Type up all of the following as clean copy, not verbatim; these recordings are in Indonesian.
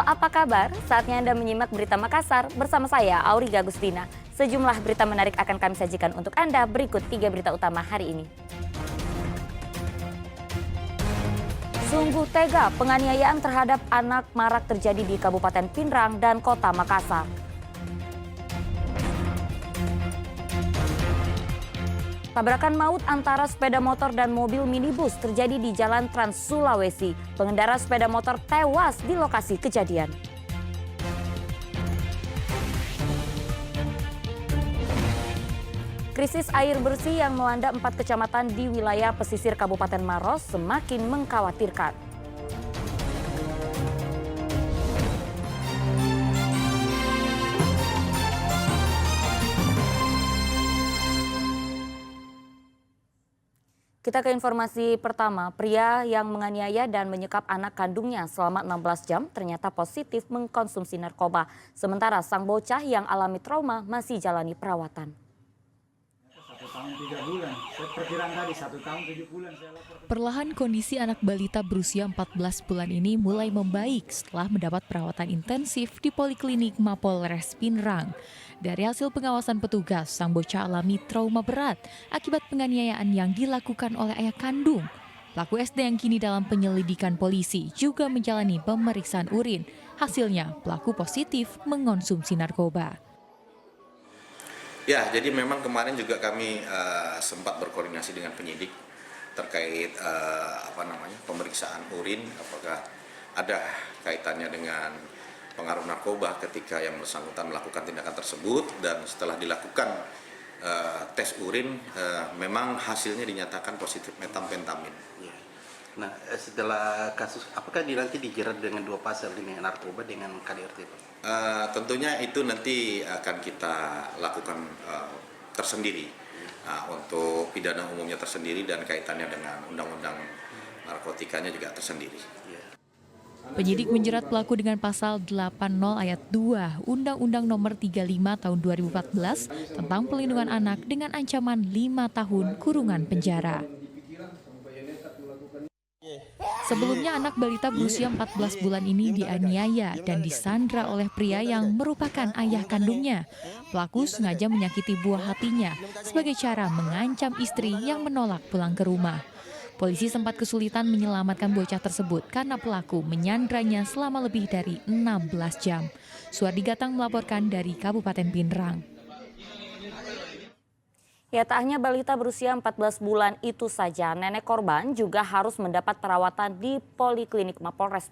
apa kabar? Saatnya Anda menyimak Berita Makassar bersama saya, Auriga Agustina. Sejumlah berita menarik akan kami sajikan untuk Anda. Berikut 3 berita utama hari ini. Sungguh tega, penganiayaan terhadap anak marak terjadi di Kabupaten Pinrang dan Kota Makassar. Tabrakan maut antara sepeda motor dan mobil minibus terjadi di Jalan Trans Sulawesi. Pengendara sepeda motor tewas di lokasi kejadian. Krisis air bersih yang melanda 4 kecamatan di wilayah pesisir Kabupaten Maros semakin mengkhawatirkan. Kita ke informasi pertama, pria yang menganiaya dan menyekap anak kandungnya selama 16 jam ternyata positif mengkonsumsi narkoba. Sementara sang bocah yang alami trauma masih jalani perawatan. 1 tahun 3 bulan, perkiraan tadi 1 tahun 7 bulan saya lapor. Perlahan kondisi anak balita berusia 14 bulan ini mulai membaik setelah mendapat perawatan intensif di Poliklinik Mapolres Pinrang. Dari hasil pengawasan petugas, sang bocah alami trauma berat akibat penganiayaan yang dilakukan oleh ayah kandung. Pelaku SD yang kini dalam penyelidikan polisi juga menjalani pemeriksaan urin. Hasilnya, pelaku positif mengonsumsi narkoba. Ya, jadi memang kemarin juga kami sempat berkoordinasi dengan penyidik terkait pemeriksaan urin, apakah ada kaitannya dengan pengaruh narkoba ketika yang bersangkutan melakukan tindakan tersebut, dan setelah dilakukan tes urin memang hasilnya dinyatakan positif metamfetamin. Nah, setelah kasus, apakah nanti dijerat dengan 2 pasal ini, narkoba dengan KDRT, Pak? Tentunya itu nanti akan kita lakukan tersendiri. Untuk pidana umumnya tersendiri dan kaitannya dengan undang-undang narkotikanya juga tersendiri. Penyidik menjerat pelaku dengan pasal 80 ayat 2 Undang-Undang Nomor 35 Tahun 2014 tentang Pelindungan Anak dengan ancaman 5 tahun kurungan penjara. Sebelumnya anak balita berusia 14 bulan ini dianiaya dan disandra oleh pria yang merupakan ayah kandungnya. Pelaku sengaja menyakiti buah hatinya sebagai cara mengancam istri yang menolak pulang ke rumah. Polisi sempat kesulitan menyelamatkan bocah tersebut karena pelaku menyandranya selama lebih dari 16 jam. Suardi Gatang melaporkan dari Kabupaten Pinrang. Ya, tak hanya balita berusia 14 bulan itu saja, nenek korban juga harus mendapat perawatan di Poliklinik Mapolres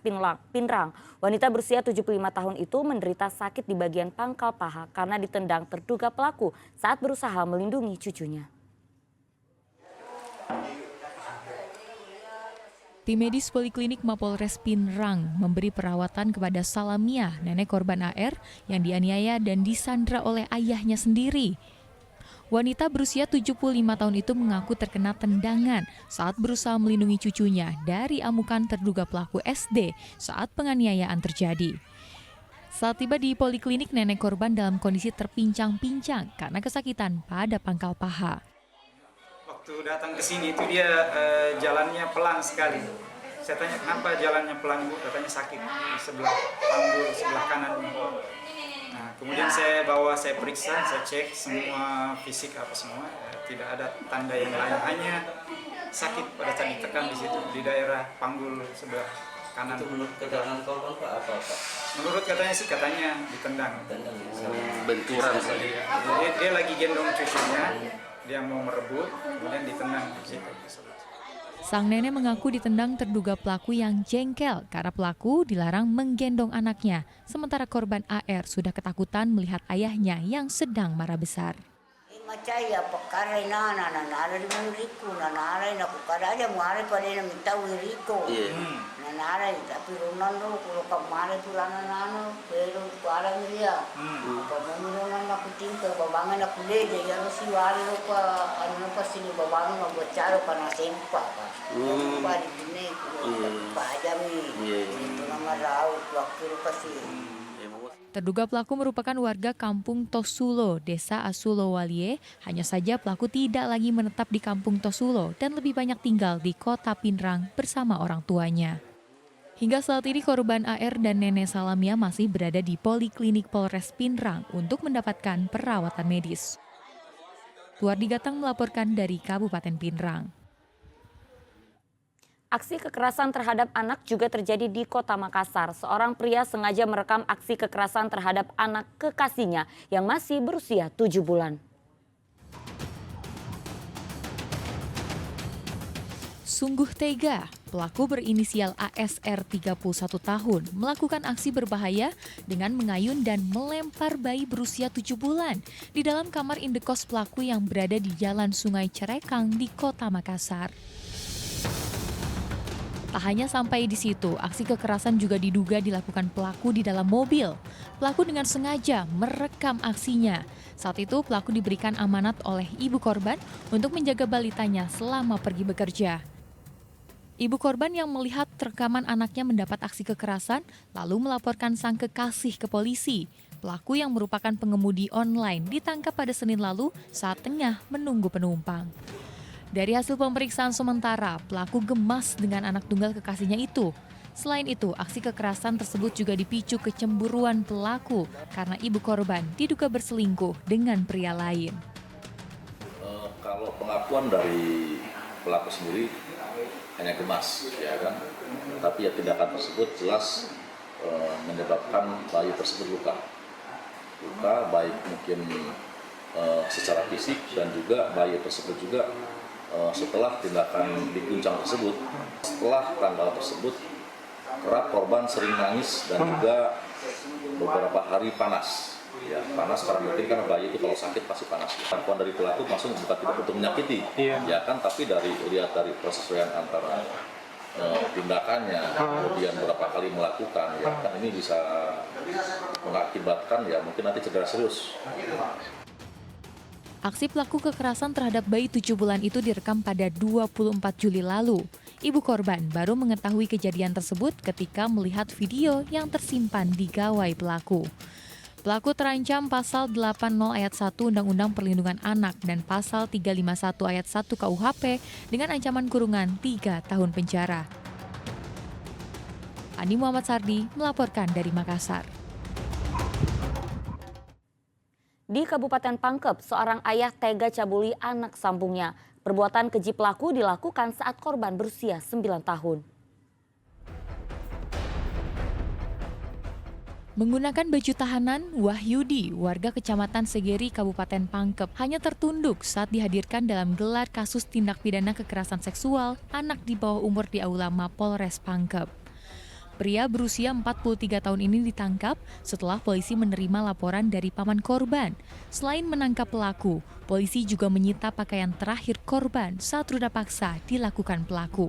Pinrang. Wanita berusia 75 tahun itu menderita sakit di bagian pangkal paha karena ditendang terduga pelaku saat berusaha melindungi cucunya. Tim medis Poliklinik Mapolres Pinrang memberi perawatan kepada Salamiah, nenek korban AR yang dianiaya dan disandra oleh ayahnya sendiri. Wanita berusia 75 tahun itu mengaku terkena tendangan saat berusaha melindungi cucunya dari amukan terduga pelaku SD saat penganiayaan terjadi. Saat tiba di Poliklinik, nenek korban dalam kondisi terpincang-pincang karena kesakitan pada pangkal paha. Waktu datang ke sini itu dia jalannya pelan sekali. Saya tanya kenapa jalannya pelan, Bu? Katanya sakit di sebelah panggul sebelah kanan. Nah, kemudian saya periksa, saya cek semua fisik apa semua, tidak ada tanda yang lain, hanya sakit pada saat ditekan di situ di daerah panggul sebelah kanan. Itu menurut keterangan korban Pak apa Pak? Menurut katanya ditendang. Benturan saja. Dia lagi gendong cucunya. Dia mau merebut, kemudian ditendang di situ. Sang nenek mengaku ditendang terduga pelaku yang jengkel karena pelaku dilarang menggendong anaknya. Sementara korban AR sudah ketakutan melihat ayahnya yang sedang marah besar. Macaya perkara nana di Rico nana aku kada aja muare pada yang minta Rico nana tapi Ronaldo kalau kemarin pulang nana pero para dia apa memurunan aku tinggal babangan aku leje ya si wari apa anu pasti ni babangan mau bicara pana sempa pa di sini pa aja mi itu nama rau waktu pasti. Terduga pelaku merupakan warga kampung Tosulo, desa Asulowalie. Hanya saja pelaku tidak lagi menetap di kampung Tosulo dan lebih banyak tinggal di kota Pinrang bersama orang tuanya. Hingga saat ini korban AR dan Nenek Salamia masih berada di Poliklinik Polres Pinrang untuk mendapatkan perawatan medis. Wardi Gatang melaporkan dari Kabupaten Pinrang. Aksi kekerasan terhadap anak juga terjadi di Kota Makassar. Seorang pria sengaja merekam aksi kekerasan terhadap anak kekasihnya yang masih berusia 7 bulan. Sungguh tega, pelaku berinisial ASR 31 tahun melakukan aksi berbahaya dengan mengayun dan melempar bayi berusia 7 bulan di dalam kamar indekos pelaku yang berada di Jalan Sungai Cerekang di Kota Makassar. Tak hanya sampai di situ, aksi kekerasan juga diduga dilakukan pelaku di dalam mobil. Pelaku dengan sengaja merekam aksinya. Saat itu pelaku diberikan amanat oleh ibu korban untuk menjaga balitanya selama pergi bekerja. Ibu korban yang melihat rekaman anaknya mendapat aksi kekerasan lalu melaporkan sang kekasih ke polisi. Pelaku yang merupakan pengemudi online ditangkap pada Senin lalu saat tengah menunggu penumpang. Dari hasil pemeriksaan sementara, pelaku gemas dengan anak tunggal kekasihnya itu. Selain itu, aksi kekerasan tersebut juga dipicu kecemburuan pelaku karena ibu korban diduga berselingkuh dengan pria lain. Kalau pengakuan dari pelaku sendiri hanya gemas, ya kan. Tapi ya tindakan tersebut jelas menyebabkan bayi tersebut luka baik mungkin secara fisik dan juga bayi tersebut juga setelah tindakan diguncang tersebut, setelah tanggal tersebut kerap korban sering nangis dan juga beberapa hari panas. Ya, panas karena mungkin kan bayi itu kalau sakit pasti panas. Pengakuan dari pelaku langsung bukan tidak untuk menyakiti, ya kan, tapi lihat dari persesuaian antara tindakannya, kemudian berapa kali melakukan, ya kan, ini bisa mengakibatkan ya mungkin nanti cedera serius. Aksi pelaku kekerasan terhadap bayi 7 bulan itu direkam pada 24 Juli lalu. Ibu korban baru mengetahui kejadian tersebut ketika melihat video yang tersimpan di gawai pelaku. Pelaku terancam pasal 80 ayat 1 Undang-Undang Perlindungan Anak dan pasal 351 ayat 1 KUHP dengan ancaman kurungan 3 tahun penjara. Andi Muhammad Sardi melaporkan dari Makassar. Di Kabupaten Pangkep, seorang ayah tega cabuli anak sambungnya. Perbuatan keji pelaku dilakukan saat korban berusia 9 tahun. Menggunakan baju tahanan, Wahyudi, warga Kecamatan Segeri, Kabupaten Pangkep, hanya tertunduk saat dihadirkan dalam gelar kasus tindak pidana kekerasan seksual anak di bawah umur di Aula Mapolres Pangkep. Pria berusia 43 tahun ini ditangkap setelah polisi menerima laporan dari paman korban. Selain menangkap pelaku, polisi juga menyita pakaian terakhir korban saat ruda paksa dilakukan pelaku.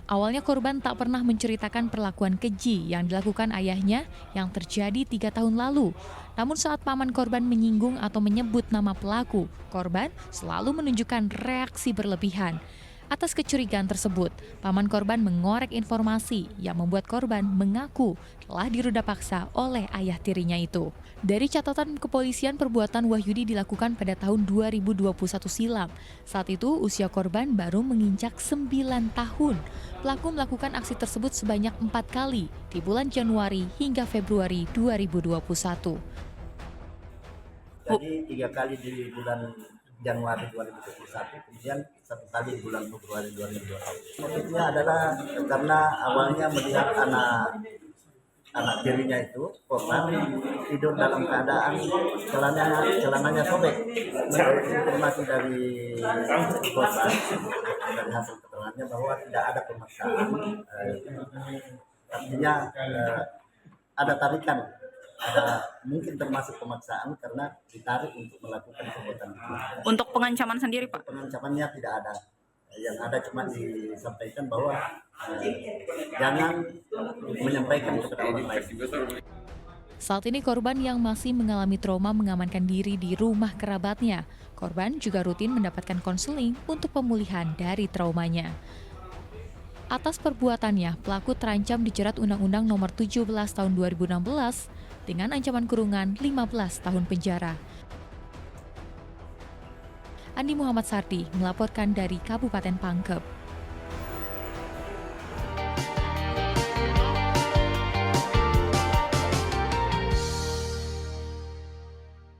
Awalnya korban tak pernah menceritakan perlakuan keji yang dilakukan ayahnya yang terjadi 3 tahun lalu. Namun saat paman korban menyinggung atau menyebut nama pelaku, korban selalu menunjukkan reaksi berlebihan. Atas kecurigaan tersebut, paman korban mengorek informasi yang membuat korban mengaku telah diruda paksa oleh ayah tirinya itu. Dari catatan kepolisian, perbuatan Wahyudi dilakukan pada tahun 2021 silam. Saat itu usia korban baru menginjak 9 tahun. Pelaku melakukan aksi tersebut sebanyak 4 kali di bulan Januari hingga Februari 2021. Jadi 3 kali di bulan Januari 2021, kemudian 1 kali di bulan Februari 2021. Motifnya adalah karena awalnya melihat anak tirinya itu korban tidur dalam keadaan celananya sobek. Menurut informasi dari korban, dari hasil keterangannya bahwa tidak ada pemaksaan, artinya ada tarikan. Mungkin termasuk pemaksaan karena ditarik untuk melakukan perbuatan itu. Untuk pengancaman sendiri, Pak? Pengancamannya tidak ada. Yang ada cuma disampaikan bahwa jangan menyampaikan kepada orang lain. Saat ini korban yang masih mengalami trauma mengamankan diri di rumah kerabatnya. Korban juga rutin mendapatkan konseling untuk pemulihan dari traumanya. Atas perbuatannya, pelaku terancam dijerat Undang-Undang Nomor 17 Tahun 2016 dengan ancaman kurungan 15 tahun penjara. Andi Muhammad Sardi melaporkan dari Kabupaten Pangkep.